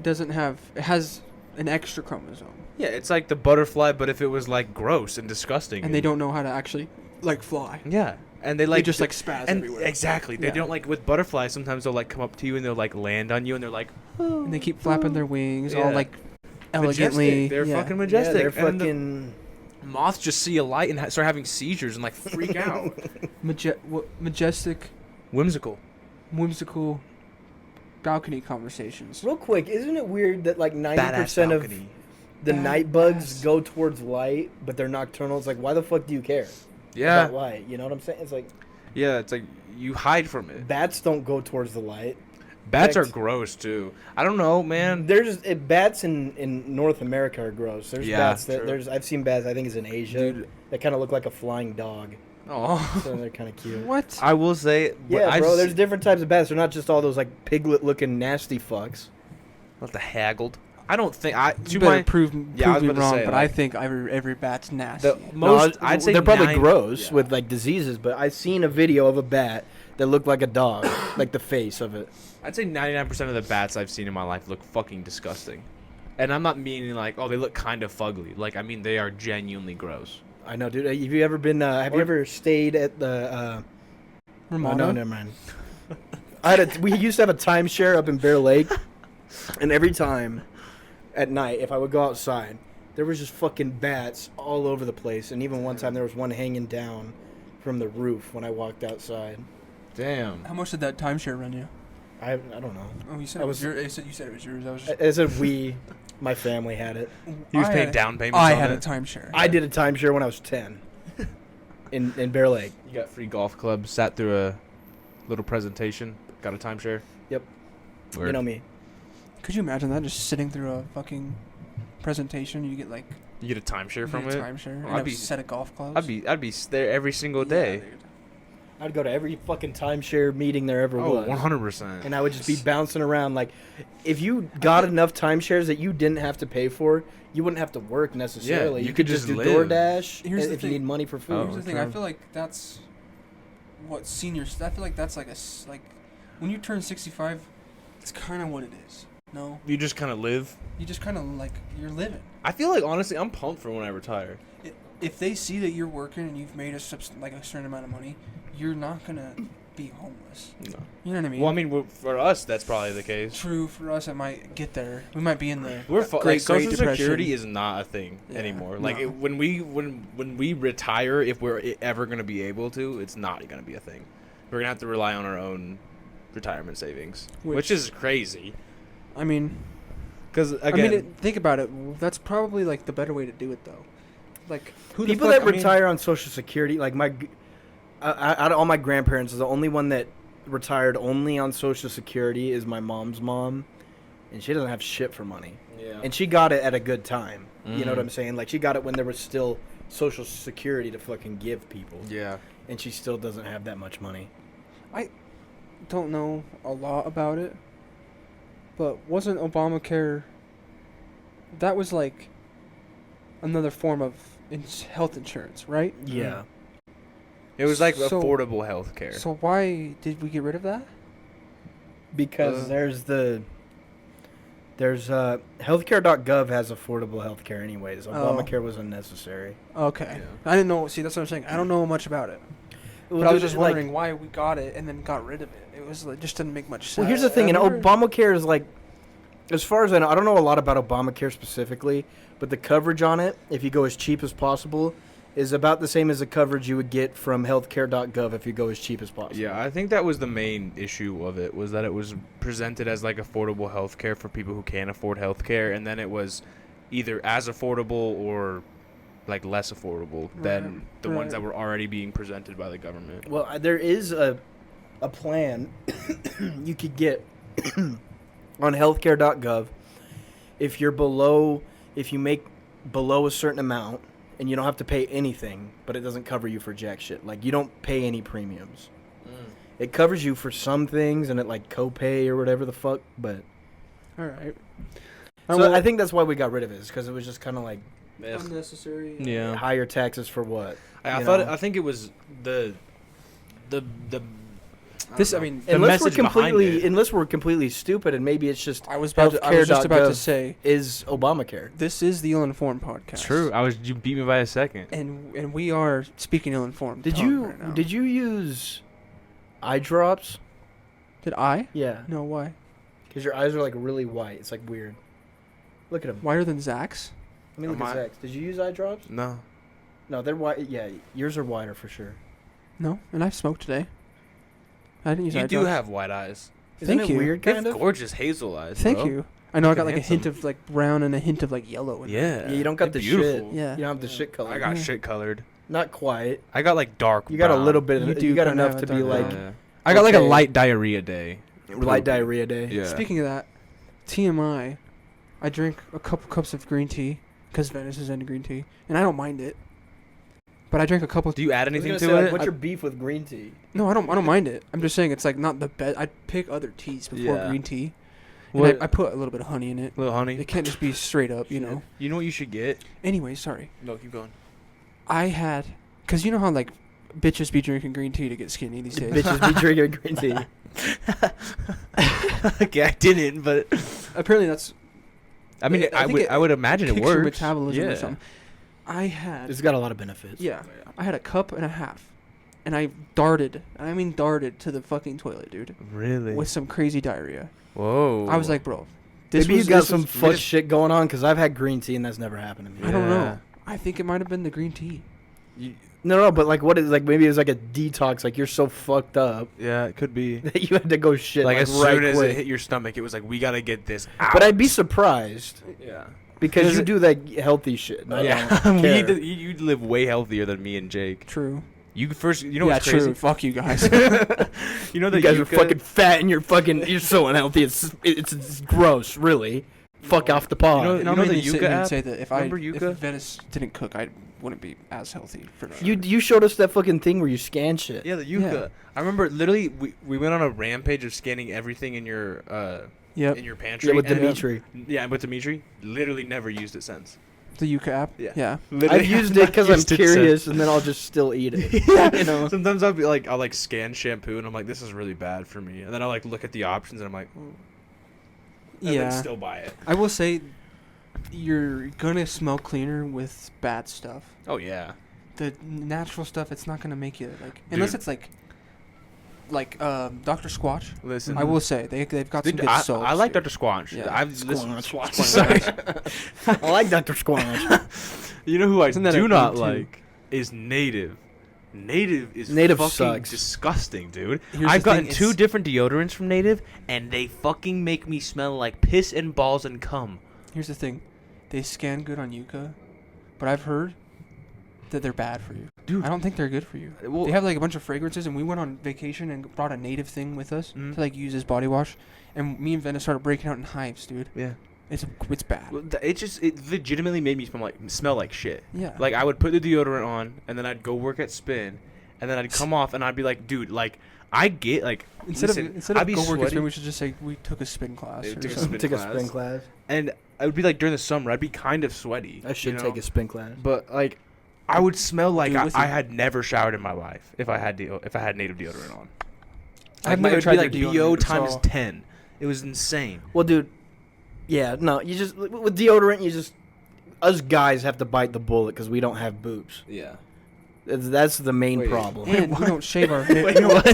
doesn't have. It has an extra chromosome, Yeah, it's like the butterfly, but if it was like gross and disgusting. and they don't know how to actually like fly. Yeah, and they They like just like spaz and everywhere. exactly. They Yeah. don't like with butterflies. Sometimes they'll like come up to you and they'll like land on you and they're like, And they keep flapping their wings all Yeah. like elegantly. majestic. They're yeah. fucking Yeah, majestic. they're And the fucking. moths just see a light and start having seizures and like freak out. Majestic, Whimsical. whimsical balcony conversations. Real quick, isn't it weird that like 90% Badass of balcony. the night bugs Badass. go towards light, but they're nocturnal? It's like, why the fuck do you care Yeah, about light? You know what I'm saying? It's like yeah. It's like you hide from it. bats don't go towards the light. Bats are fact- gross too. I don't know, man. There's bats in North America are gross. There's Yeah, bats that true. I've seen bats. I think it's in Asia Dude. that kind of look like a flying dog. Oh, So they're kind of cute. What? I will say, Yeah, bro. There's different types of bats. They're not just all those like piglet-looking nasty fucks. not the haggled. I don't think I. You To better my prove Yeah, I was me about to wrong, say, but like- I think every bat's nasty. the No, most I'd say they're probably 9 gross yeah. with like diseases, but I've seen a video of a bat that looked like a dog, like the face of it. I'd say 99% of the bats I've seen in my life look fucking disgusting. And I'm not meaning like, oh, they look kind of fugly. Like, I mean, they are genuinely gross. I know, dude. Have you ever been? Have you ever stayed at the? Ramona? Oh, no, never mind. We used to have a timeshare up in Bear Lake, and every time at night, if I would go outside, there was just fucking bats all over the place. And even one time, there was one hanging down from the roof when I walked outside. Damn. How much did that timeshare run you? I don't know. Oh, you said I it was was- your. You said it was yours. I was. Just, As a my family had it. He was I paying had down payments I on had it. a timeshare. I did a timeshare when I was 10 in Bear Lake. You got free golf clubs, sat through a little presentation, got a timeshare. Yep. Word. You know me. Could you imagine that? Just sitting through a fucking presentation, you get like You get a timeshare you from get a it? timeshare, Oh, and I'd a be- set of golf clubs. I'd be there every single Yeah, day. dude. I'd go to every fucking timeshare meeting there ever Oh, was. 100%. And I would just be bouncing around. Like, if you got enough timeshares that you didn't have to pay for, you wouldn't have to work necessarily. you you could could just just do live. DoorDash Here's the if you thing. need money for food. Oh, Here's the thing. I okay. feel like that's what seniors. I feel like that's like like when you turn 65, it's kind of what it is. No, You just kind of live. you just kind of like you're living. I feel like, honestly, I'm pumped for when I retire. If they see that you're working and you've made a certain amount of money, you're not gonna be homeless. No. You know what I mean? Well, I mean, for us, that's probably the case. True. For us, it might get there. We might be in the We're like Social Depression. Security is not a thing Yeah, anymore. Like no. when we retire, if we're ever gonna be able to, it's not gonna be a thing. We're gonna have to rely on our own retirement savings, which is crazy. I mean, Because again, think about it. That's probably like the better way to do it, though. Like who People the fuck, that retire on Social Security, like out of all my grandparents, the only one that retired only on Social Security is my mom's mom, and she doesn't have shit for money. yeah. And she got it at a good time. You know what Mhm. I'm saying? Like, she got it when there was still Social Security to fucking give people. yeah. And she still doesn't have that much money. don't know a lot about it, but wasn't Obamacare? That was like another form of health insurance, right? Yeah. It was like So- affordable health care. So why did we get rid of that? Because there's healthcare.gov has affordable healthcare anyways. Obamacare was unnecessary. Okay. Yeah. I didn't know. See, that's what I'm saying. I don't know much about it. But I was just wondering why we got it and then got rid of it. It was like, just didn't make much sense. Well, here's the thing, and Remember- Obamacare is like, as far as I don't know a lot about Obamacare specifically, but the coverage on it, if you go as cheap as possible, is about the same as the coverage you would get from healthcare.gov if you go as cheap as possible. Yeah, I think that was the main issue of it, was that it was presented as like affordable health care for people who can't afford health care, and then it was either as affordable or like less affordable than the ones that were already being presented by the government. Well, there is a plan you could get on healthcare.gov if you make below a certain amount and you don't have to pay anything, but it doesn't cover you for jack shit. Like, you don't pay any premiums. It covers you for some things and it like copay or whatever the fuck, but All right. so I think that's why we got rid of it, is because it was just kind of like Unnecessary. Yeah. higher taxes for what? I think it was the This, I mean, the unless message behind it. unless we're completely stupid and maybe it's just I was just about to say, is Obamacare. this is the ill-informed podcast. True. You beat me by a second. And we are speaking ill-informed. Did tongue you right now. did you use eye drops? Did I? Yeah, No, why? because your eyes are like really white. It's like weird. Look at them. Whiter than Zach's? Let me look Am at I- Zach's. Did you use eye drops? No. No, they're white. Yeah, yours are whiter for sure. No, and I smoked today. I didn't use You eye do drops. have white eyes. Isn't Thank it you. weird, You kind have of? gorgeous hazel eyes. Thank bro. you. I know I got Fucking like a hint handsome. of like brown and a hint of like yellow. In Yeah. Yeah, you don't got They're the beautiful. shit. Yeah. You don't have the shit color. I got Yeah. shit colored. Not quite. I got like dark. You got a brown. little bit. You Of, do you got kinda enough have to a be dark like brown. I got like a okay. light diarrhea day. light diarrhea day. Yeah. Speaking of that, TMI, I drink a couple cups of green tea because Venice is into green tea, and I don't mind it. But I drink a couple. Do you add I was anything gonna to say, like, it? what's your beef with green tea? No, I don't mind it. I'm just saying it's like not the best. I pick other teas before Yeah. green tea. And What? I put a little bit of honey in it. Little honey. It can't just be straight up, you know. You know what you should get? Anyway, sorry. No, keep going. I had, cause you know how like bitches be drinking green tea to get skinny these days. Bitches be drinking green tea. Okay, I didn't, but Apparently that's. I mean, I think I would imagine it kicks your works. metabolism yeah. or something. I had. It's got a lot of benefits. Yeah, I had a cup and a half, and I darted to the fucking toilet, dude, Really? with some crazy diarrhea. Whoa. I was like, bro, Maybe you got this some was- fuck shit going on, because I've had green tea and that's never happened to me. I don't Yeah. know. I think it might have been the green tea. No, but like, what is like? Maybe it was like a detox. Like you're so fucked up Yeah, it could be. that you had to go shit Like like, as right soon as quick. it hit your stomach, it was like, we gotta get this out. But I'd be surprised Yeah. because Does you it- do that healthy shit. and I Yeah. don't care. you live way healthier than me and Jake. True. You know yeah, what's true. crazy? Fuck you guys. You know that You guys are Yucca- fucking fat and you're so unhealthy. It's gross, really. Fuck off the pod. You know- and I'm the gonna sit Yucca here and app? say that if Remember Yucca? if Venice didn't cook, I wouldn't be as healthy for sure. You showed us that fucking thing where you scan shit. Yeah, the Yucca. I remember literally we went on a rampage of scanning everything in your Yep. in your pantry. Yeah, with and- Dimitri. Yeah, with Dimitri. Literally never used it since. The Yucca app. Yeah. Yeah. I've used it because I'm curious, and then I'll just still eat it. You know. Sometimes I'll like scan shampoo and I'm like, this is really bad for me. And then I'll like look at the options and I'm like, and then Yeah. still buy it. I will say, you're gonna smell cleaner with bad stuff. Oh yeah. The natural stuff, it's not gonna make you like unless Dude. it's like Dr. Squatch. Listen, I will say they've got some Dude, good I soaps. like dude. Dr. Squanch. Yeah. I've listened. Squanch. Sorry. I like Dr. Squanch. You know who I Isn't that a do not thing, too? like is Native. Native is Native fucking sucks. disgusting, dude. Here's I've the thing, gotten two it's- different deodorants from Native, and they fucking make me smell like piss and balls and cum. Here's the thing, they scan good on Yucca, but I've heard that they're bad for you. Dude. I don't think they're good for you. Well, They have like a bunch of fragrances, and we went on vacation and brought a Native thing with us Mhm. to like use as body wash, and me and Venice started breaking out in hives, dude. yeah. It's bad. Well, it legitimately made me smell like shit. Yeah. Like I would put the deodorant on, and then I'd go work at Spin, and then I'd come off and I'd be like, dude, like I get like Instead I'd of be go work a spin, sweaty. we should just say we took a spin class. Yeah, Or took a something. spin Took a class. spin class. And it would be like during the summer, I'd be kind of sweaty. I should you know? take a spin class. But like, I would smell like do it with I you. had never showered in my life if I had native deodorant on. I've Like, never it would tried be their like deodorant, BO it's times all- 10. It was insane. Well, dude, yeah, no, you just with deodorant, us guys have to bite the bullet because we don't have boobs. Yeah. That's the main Wait. problem. And we don't shave our. Wait, we don't- what?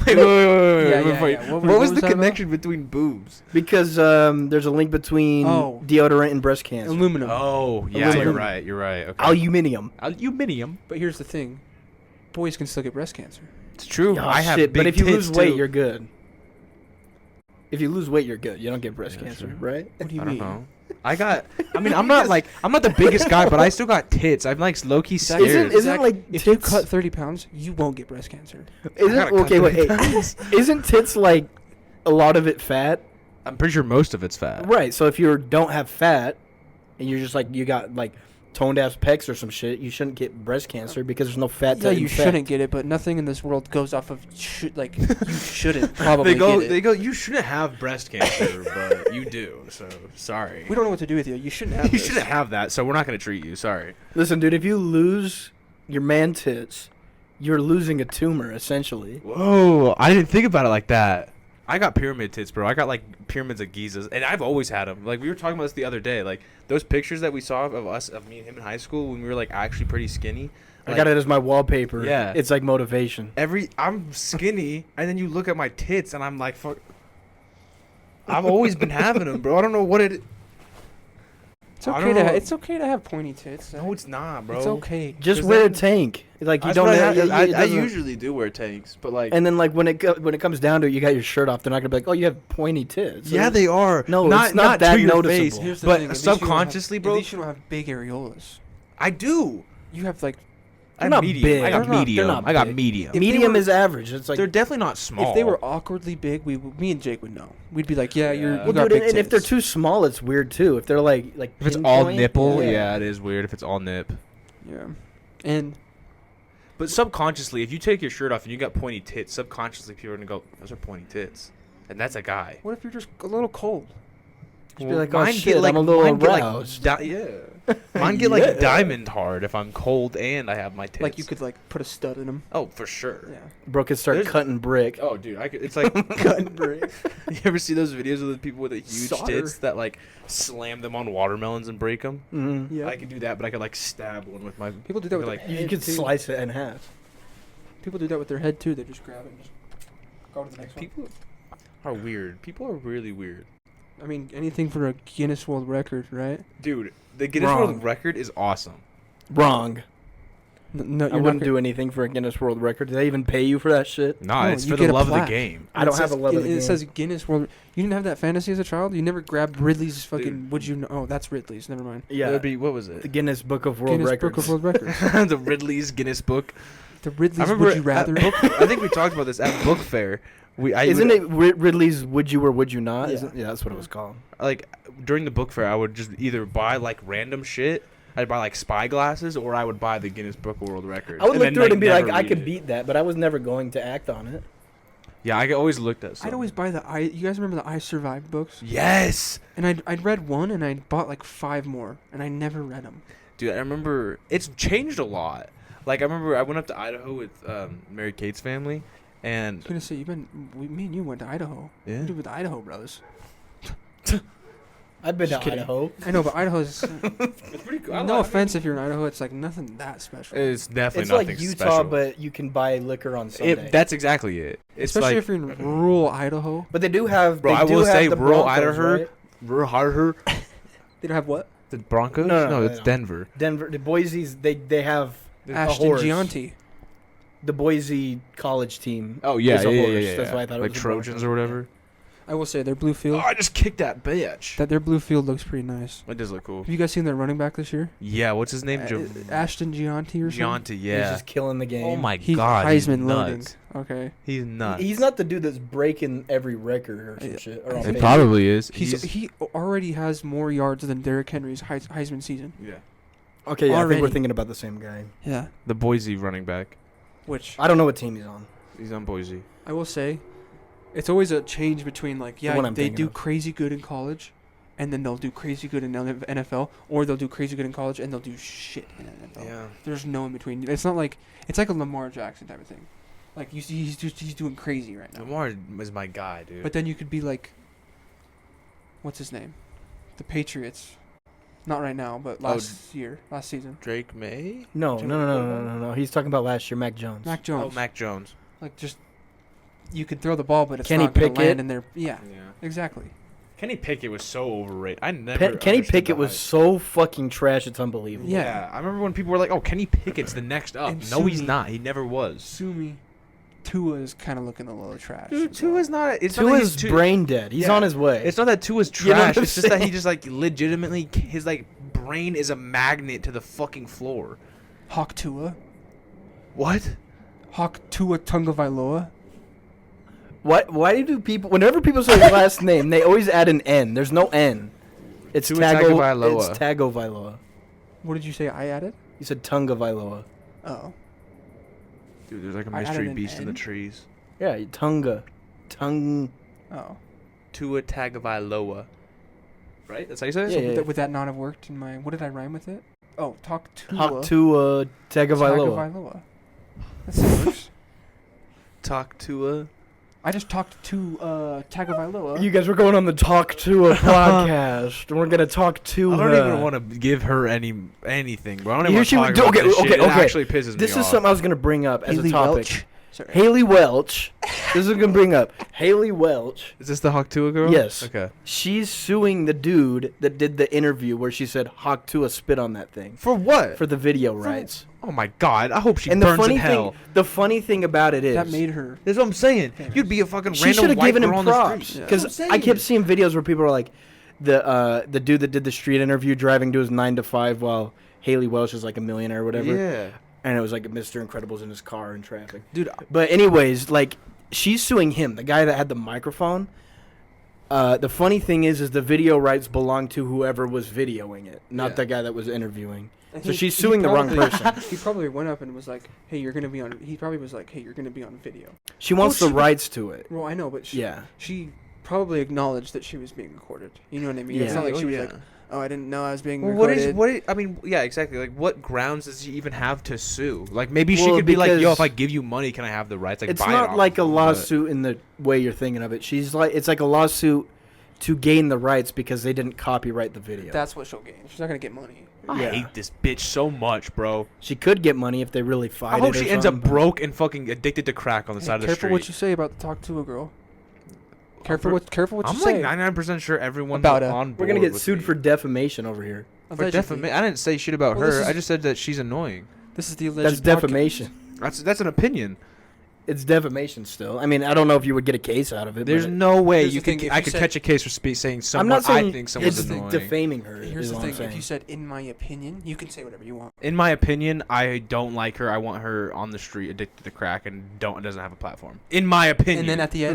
Wait. Yeah, yeah, Wait. yeah. What, What was was the that about? connection between boobs? Because there's a link between Oh. deodorant and breast cancer. Aluminum. Oh, yeah, Aluminum. you're right. You're right. Okay. Aluminium. Aluminium. But here's the thing, boys can still get breast cancer. It's true. Oh, I have shit, big but if you tits lose weight, too. you're good. If you lose weight, you're good. You don't get breast Yeah, cancer, true. right? What do you I don't mean? know. I mean, I'm not the biggest guy, but I still got tits. I'm like low key Exactly. scared. Isn't like If you tits? cut 30 pounds, you won't get breast cancer. Isn't gotta cut okay? Wait, 30 hey, pounds. isn't tits like a lot of it fat? I'm pretty sure most of it's fat. Right. So if you don't have fat, and you're just like you got like toned ass pecs or some shit, you shouldn't get breast cancer because there's no fat. Yeah, to you infect. shouldn't get it, but nothing in this world goes off of like you shouldn't probably get it. They go. You shouldn't have breast cancer, but you do. So sorry. We don't know what to do with you. You shouldn't have. You this. shouldn't have that. So we're not gonna treat you. Sorry. Listen, dude, if you lose your man tits, you're losing a tumor essentially. Whoa! I didn't think about it like that. I got pyramid tits, bro. I got like pyramids of Giza's, and I've always had them. Like we were talking about this the other day. Like those pictures that we saw of me and him in high school when we were like actually pretty skinny. I got it as my wallpaper. Yeah. It's like motivation. I'm skinny, and then you look at my tits, and I'm like, fuck. I've always been having them, bro. I don't know what it. It's I okay don't to know. it's okay to have pointy tits. No, it's not, bro. It's okay. Just 'Cause wear a then- tank. Like you That's don't. what Know, I it doesn't- usually do wear tanks, but like. And then like when it comes down to it, you got your shirt off. They're not gonna be like, oh, you have pointy tits. yeah, they are. No, not, it's not that to your noticeable. face, Here's the but thing, at least you don't have- subconsciously, bro. At least you don't have big areolas. I do. You have like They're I not medium. big. I got They're not- medium. they're not I got big. medium. If they medium were- is average. It's like They're definitely not small. if they were awkwardly big, me and Jake would know. We'd be like, yeah, you're. Yeah. You well, got dude, big and if they're tits. too small, it's weird too. If they're like if it's all pinpoint, nipple, yeah, it is weird. If it's all nip. Yeah, and But subconsciously, if you take your shirt off and you got pointy tits, subconsciously people are gonna go, "Those are pointy tits," and that's a guy. what if you're just a little cold? Just be like, oh Mine shit, get, like, I'm a little mine get, like, aroused. yeah. Mine get like Yeah. diamond hard if I'm cold and I have my tits. Like you could like put a stud in them. Oh, for sure. Yeah. Bro could start There's- cutting brick. Oh, dude, I could. It's like Cutting brick. You ever see those videos of the people with the huge Solder. tits that like slam them on watermelons and break them? Mm-hmm. Yeah. I could do that, but I could like stab one with my. People do that with like. their You head, could too. slice it in half. People do that with their head too. They just grab it and just go to the next one. People are weird. People are really weird. I mean, anything for a Guinness World Record, right? Dude, the Guinness Wrong. World Record is awesome. Wrong. No, I wouldn't do anything for a Guinness World Record. Do they even pay you for that shit? Nah, No, it's you for get the a love of plaque. the game. I don't have a love of the game. It says Guinness World. You didn't have that fantasy as a child. You never grabbed Ridley's fucking. Dude. Would you know? Oh, that's Ridley's. Never mind. Yeah. That'd be, what was The it? Guinness Book of World Guinness Records. Book of World Records. The Ridley's Guinness Book. The Ridley's. I remember Would you rather? I think we talked about this at book fair. Isn't it Ridley's Would You or Would You Not? Yeah. Yeah, that's what it was called. Like during the book fair, I would just either buy like random shit. I'd buy like spy glasses, or I would buy the Guinness Book of World Records. I would look then, through it and be like, never I read could it. beat that, but I was never going to act on it. Yeah, I always looked at. Some. I'd always buy the I. You guys remember the I Survived books? Yes, And I'd read one and I bought like 5 more and I never read them. dude. I remember it's changed a lot. Like I remember I went up to Idaho with Mary Kate's family, I and was gonna say me and you went to Idaho. Yeah. What did with the Idaho bros? I've been Just to kidding. Idaho. I know, but Idaho's. it's pretty cool. No offense if you're in Idaho, it's like nothing that special. It's definitely It's nothing like Utah, special. but you can buy liquor on Sunday. That's exactly it. It's Especially like, if you're in rural Idaho. but they do have. Bro, they I do will have say the rural Broncos, Idaho. right? Rural They don't have what? The Broncos? No, it's no. Denver. Denver, the Boise's. They have Ashton horse. Gianti. the Boise college team. Oh yeah, is a yeah, horse. yeah, yeah, That's yeah. why I thought it like was the Trojans Broncos. or whatever. I will say their blue field. Oh, I just kicked that bitch. That their blue field looks pretty nice. It does look cool. Have you guys seen their running back this year? Yeah, what's his name? Ashton Gianti or something. Gianti, He's yeah. just killing the game. Oh my He's god, Heisman he's loading. nuts. Okay. He's nuts. He's not the dude that's breaking every record or some shit. Or on It pace. probably is. He already has more yards than Derrick Henry's Heisman season. Yeah. Okay, yeah, I think we're already. thinking about the same guy. Yeah. The Boise running back. which I don't know what team he's on. He's on Boise. I will say, it's always a change between like one I'm they thinking do of. crazy good in college, and then they'll do crazy good in NFL, or they'll do crazy good in college and they'll do shit in NFL. Yeah. There's no in between. It's not like it's like a Lamar Jackson type of thing. Like you see, he's doing crazy right now. Lamar is my guy, dude. But then you could be like, what's his name? The Patriots. Not right now, but last season. Drake May? No. He's talking about last year, Mac Jones. Mac Jones. Oh, Mac Jones. Like just, you could throw the ball, but it's Kenny not going to Pickett. land in there. Yeah, Yeah. exactly. Kenny Pickett was so overrated. I never. Kenny understood Pickett the was hype. so fucking trash. It's unbelievable. Yeah. I remember when people were like, "Oh, Kenny Pickett's the next up." And No, he's Sumi- not. He never was. Sue me. Tua is kind of looking a little trash. Dude, as well. Tua's not. It's not that Tua's he's brain dead. He's Yeah. on his way. It's not that Tua's You know what trash. I'm It's just that he saying? just like legitimately his like brain is a magnet to the fucking floor. Hawk Tua. What? Hawk Tua Tungavailoa. Why do people? Whenever people say his last name, they always add an N. There's no N. It's Tua Tagovailoa. Tagovailoa. It's Tagovailoa. What did you say I added? You said Tungavailoa. Oh. Dude, there's like a I added mystery an beast in the N? trees. Yeah, Tung. Oh. Tua Tagovailoa. Right? That's how you say it? Yeah, yeah. Would that not have worked in my... What did I rhyme with it? Oh, talk Tua. Hawk to Tagovailoa. Tagovailoa. That still works. Talk Tua. I just talked to Tagovailoa. You guys were going on the Talk to a podcast, and we're gonna talk to I her. don't even want to give her anything, bro. I don't even Here want she to would talk do- about okay, this shit. okay, It okay. actually pisses me This is off. something I was gonna bring up as Haley a topic. Welch. Sorry. Haley Welch. This is gonna bring up Haley Welch. Is this the Hawk Tua girl? Yes. Okay. She's suing the dude that did the interview where she said Hawk Tua spit on that thing For what? for the video rights. Oh my god. I hope she And the burns funny in hell. the funny thing about it is That made her... That's what I'm saying. Famous. You'd be a fucking she should random have white given girl him on the props street. Yeah. because That's what I I'm kept saying. seeing videos where people were like the dude that did the street interview driving to his 9 to 5 while Haley Welch is like a millionaire or whatever. Yeah. And it was like Mr. Incredible's in his car in traffic. Dude, But anyways, like she's suing him, the guy that had the microphone. The funny thing is the video rights belong to whoever was videoing it, not Yeah. the guy that was interviewing. And So he- she's he suing the wrong probably- person. He probably went up and was like, "Hey, you're gonna be on." He probably was like, "Hey, you're gonna be on video." She wants Well, the she- rights to it. Well, I know, but Yeah. she probably acknowledged that she was being recorded. You know what I mean? It's Yeah. not like Oh, she was yeah. like, "Oh, I didn't know I was being Well, what recorded." is I mean, yeah, exactly. Like, what grounds does she even have to sue? Like, maybe she Well, could be like, "Yo, because if I give you money, can I have the rights?" Like, It's buy it not off like a of them, lawsuit in the way you're thinking of it. It's like a lawsuit to gain the rights because they didn't copyright the video. That's what she'll gain. She's not gonna get money. but I Yeah. hate this bitch so much, bro. She could get money if they really fight I it. hope or she ends up something, but- broke and fucking addicted to crack on the Hey, side of the careful street. what you say about the talk to a girl. Careful what I'm you like say. 99% sure everyone's About on board. We're gonna get with sued me. for defamation over here. For Allegedly. defamation. I didn't say shit about Well, this her. is- I just said that she's annoying. This is the alleged. That's defamation. That's an opinion. It's defamation still. I mean, I don't know if you would get a case out of it. There's but no way Here's you the thing, could. if I you could said- catch a case for saying I'm someone not saying I think someone's it's annoying. defaming her. Here's is the all thing: I'm saying. if you said, "In my opinion," you can say whatever you want. In my opinion, I don't like her. I want her on the street, addicted to crack, and doesn't have a platform. In my opinion. And then at the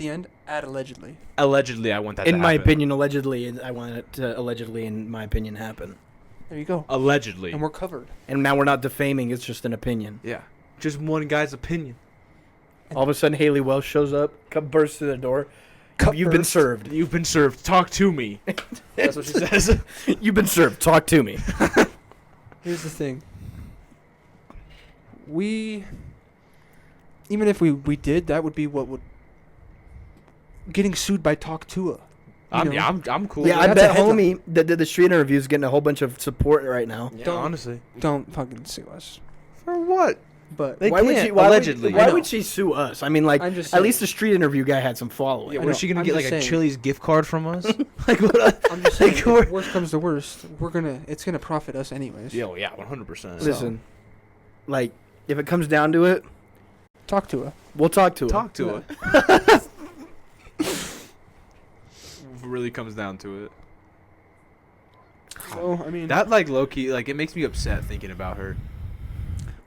end, add allegedly. allegedly, I want that. in to my happen. opinion, allegedly, I want it to allegedly, in my opinion, happen. There you go. Allegedly. And we're covered. And now we're not defaming; it's just an opinion. Yeah. Just one guy's opinion. All of a sudden, Haley Welch shows up, bursts through the door. You've been served. You've been served. Talk to me. That's what she says. You've been served. Talk to me. Here's the thing. Even if we did, that would be what would getting sued by Talk Tua. I'm cool. Yeah, with I that. That's a bet headline. homie that did the street interview is getting a whole bunch of support right now. Yeah, Don't- honestly. Don't fucking sue us. For what? But They Why would can't, she? Why allegedly. Would, why I know. would she sue us? I mean, like, I'm just at saying. least the street interview guy had some following. Yeah, I was know, she gonna I'm get just like a saying. Chili's gift card from us? Like, what? I'm just saying, if worst comes to worst, it's gonna profit us anyways. Yeah, 100%. Listen, like, if it comes down to it, Talk to her. we'll talk to her. Talk to her. If it really comes down to it. So I mean, That like low key, like it makes me upset thinking about her.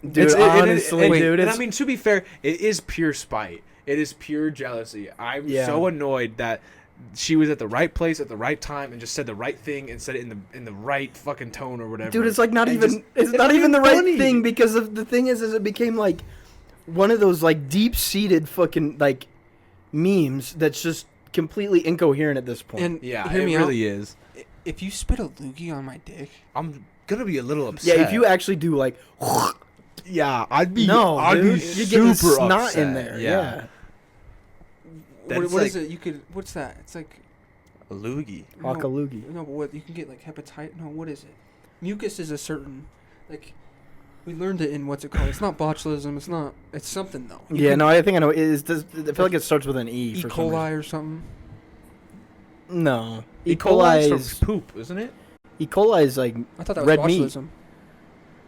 Dude, honestly, and, dude, and it's, I mean to be fair, it is pure spite. It is pure jealousy. I'm Yeah. so annoyed that she was at the right place at the right time and just said the right thing and said it in the right fucking tone or whatever. dude, it's like not And even. just- it's not not even the even right funny. thing because of the thing is it became like one of those like deep-seated fucking like memes that's just completely incoherent at this point. And Yeah, hear it me really out. is. If you spit a loogie on my dick, I'm gonna be a little upset. Yeah, if you actually do like, yeah, I'd be. no, I'd dude, be you're getting super snot upset. in there. Yeah, Yeah. That's what is like- it? You could. What's that? It's like. a loogie. No, Loogie. no, but what you can get like hepatitis. No, what is it? Mucus is a certain, like, we learned it in what's it called? It's not botulism. It's not. It's something though. You Yeah, can- no, I think I know. I feel like it starts with an E. E. for some coli or something. reason. No, E. E. coli coli is is from poop, isn't it? E. coli is like I thought that red was meat. botulism.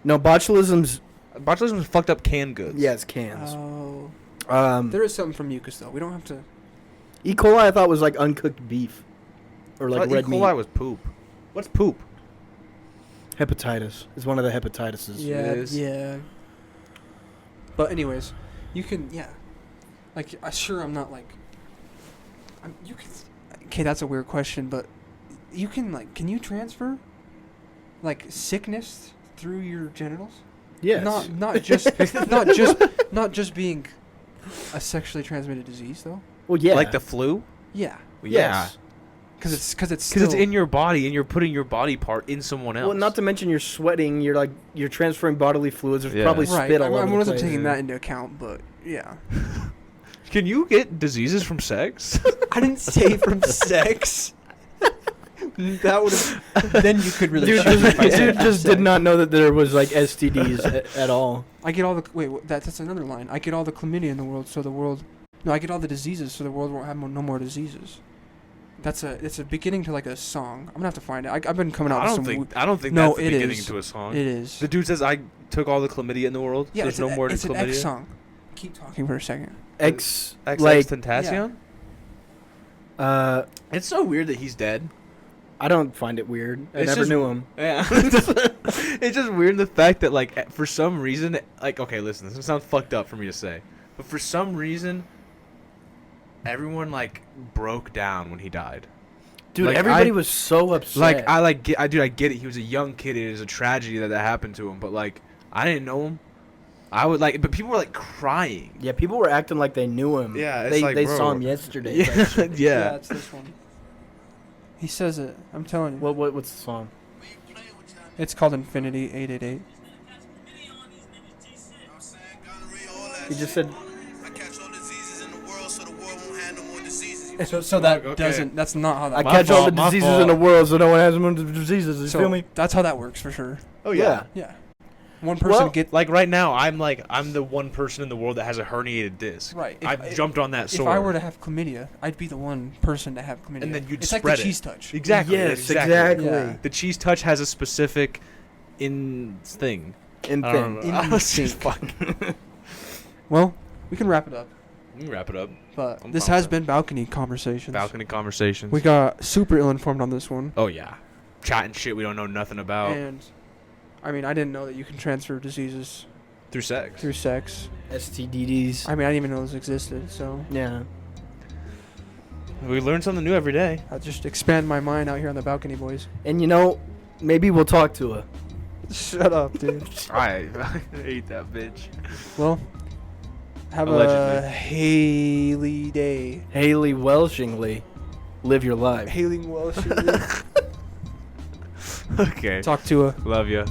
No, botulism's Botulism is fucked up canned goods. yeah, it's cans. Oh, There there is something from mucus though. We don't have to. E. coli I thought was like uncooked beef, or I like thought red E. coli meat. was poop. What's poop? Hepatitis is one of the hepatitises. Yeah, is. yeah. But anyways, you can like sure I'm not like. You can. Okay, that's a weird question, but you can like. Can you transfer, like sickness through your genitals? Yes. Not just being a sexually transmitted disease though. Well, yeah. Like the flu? Yeah, Well, Yes. because it's Because it's still- in your body and you're putting your body part in someone else. Well, not to mention you're sweating. You're transferring bodily fluids. There's Yeah. probably right. spit all I over the wasn't place. taking that into account, but yeah. Can you get diseases from sex? I didn't say from sex. That would have. Then you could really. Dude, shoot me if I dude said just sex. did not know that there was like STDs at all. I get all the that's another line. I get all the chlamydia in the world, so the world. No, I get all the diseases, so the world won't have no more diseases. It's a beginning to like a song. I'm gonna have to find it. I've been coming out. I with don't some think I don't think No, that's the it beginning is. to a song. It is. The dude says I took all the chlamydia in the world. Yeah, There's it's no more to it's an chlamydia. X song. Keep talking for a second. X XX like Tentacion? It's so weird that he's dead. I don't find it weird. I It's never just- knew him. Yeah. It's just weird the fact that like for some reason like okay, listen, this sounds fucked up for me to say. But for some reason everyone like broke down when he died. Dude, Like, everybody was so upset. Like I get it. He was a young kid. It is a tragedy that happened to him. But like I didn't know him. I would like, but people were like crying. yeah, people were acting like they knew him. Yeah, it's they like, they bro. saw him yesterday. Yeah, type shit. yeah. it's this one. He says it. I'm telling you. What's the song? It's called Infinity 888. He just said. So that Okay. doesn't. That's not how that. I My catch all fault, the my diseases fault. in the world, so no one has them diseases. You so feel me? that's how that works for sure. Oh yeah. Yeah. One person Well, get Like right now, I'm the one person in the world that has a herniated disc. right. If- I've jumped on that If sword. I were to have chlamydia, I'd be the one person to have chlamydia. And then you'd it's like spread the it. cheese touch. Exactly. Yes, exactly. exactly. Yeah. The cheese touch has a specific thing. In I don't thing. know. I was just Instinct. fucking. Well, we can wrap it up. We can wrap it up. But I'm this fine has with been balcony conversations. Balcony conversations. We got super ill informed on this one, Oh yeah, chatting shit we don't know nothing about and I mean, I didn't know that you can transfer diseases through sex. through sex. STDs. I mean, I didn't even know this existed. So Yeah. We learn something new every day. I'll just expand my mind out here on the balcony, boys. And maybe we'll talk to her. Shut up, dude. I hate that bitch. Well, have a Allegedly. Haley day. Haley Welshingly, live your life. Haley Welsh. Okay. Talk to her. Love ya.